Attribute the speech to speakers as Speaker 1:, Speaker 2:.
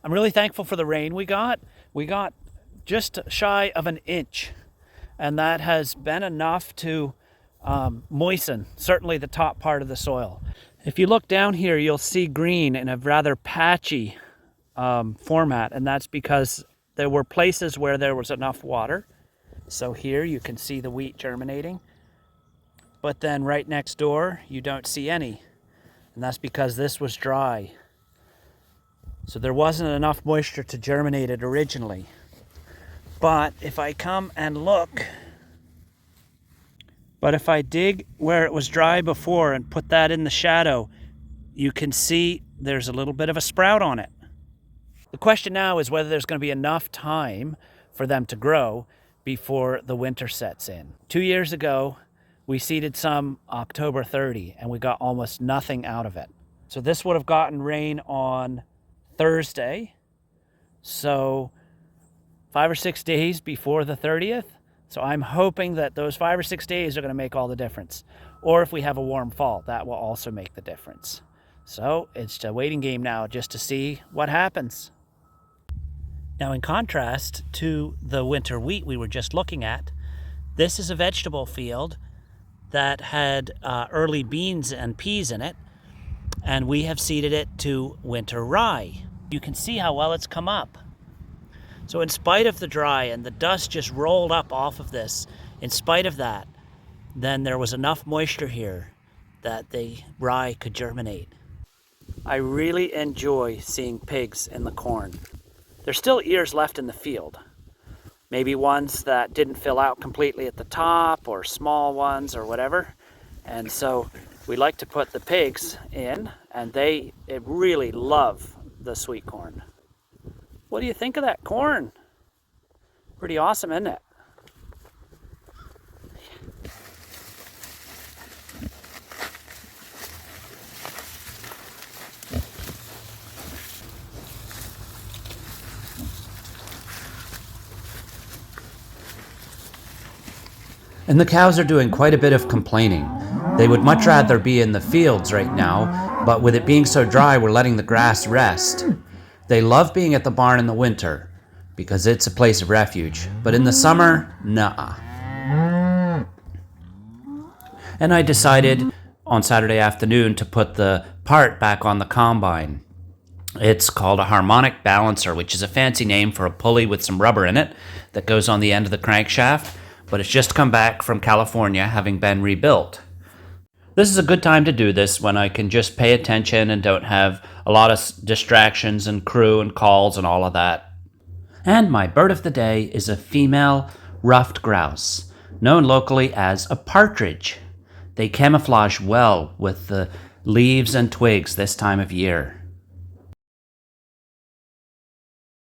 Speaker 1: I'm really thankful for the rain we got. We got just shy of an inch, and that has been enough to moisten certainly the top part of the soil. If you look down here, you'll see green in a rather patchy format, and that's because there were places where there was enough water. So here you can see the wheat germinating, but then right next door you don't see any, and that's because this was dry. So there wasn't enough moisture to germinate it originally. But if I come and look, if I dig where it was dry before and put that in the shadow, you can see there's a little bit of a sprout on it. The question now is whether there's going to be enough time for them to grow before the winter sets in. 2 years ago, we seeded some October 30 and we got almost nothing out of it. So this would have gotten rain on Thursday, so 5 or 6 days before the 30th. So I'm hoping that those 5 or 6 days are going to make all the difference. Or if we have a warm fall, that will also make the difference. So it's a waiting game now just to see what happens. Now, in contrast to the winter wheat we were just looking at, this is a vegetable field that had early beans and peas in it, and we have seeded it to winter rye. You can see how well it's come up. So in spite of the dry and the dust just rolled up off of this, in spite of that, then there was enough moisture here that the rye could germinate. I really enjoy seeing pigs in the corn. There's still ears left in the field. Maybe ones that didn't fill out completely at the top, or small ones or whatever. And so we like to put the pigs in, and they really love the sweet corn. What do you think of that corn? Pretty awesome, isn't it?
Speaker 2: And the cows are doing quite a bit of complaining. They would much rather be in the fields right now, but with it being so dry, we're letting the grass rest. They love being at the barn in the winter because it's a place of refuge, but in the summer, nah. And I decided on Saturday afternoon to put the part back on the combine. It's called a harmonic balancer, which is a fancy name for a pulley with some rubber in it that goes on the end of the crankshaft, but it's just come back from California, having been rebuilt. This is a good time to do this when I can just pay attention and don't have a lot of distractions and crew and calls and all of that. And my bird of the day is a female ruffed grouse, known locally as a partridge. They camouflage well with the leaves and twigs this time of year.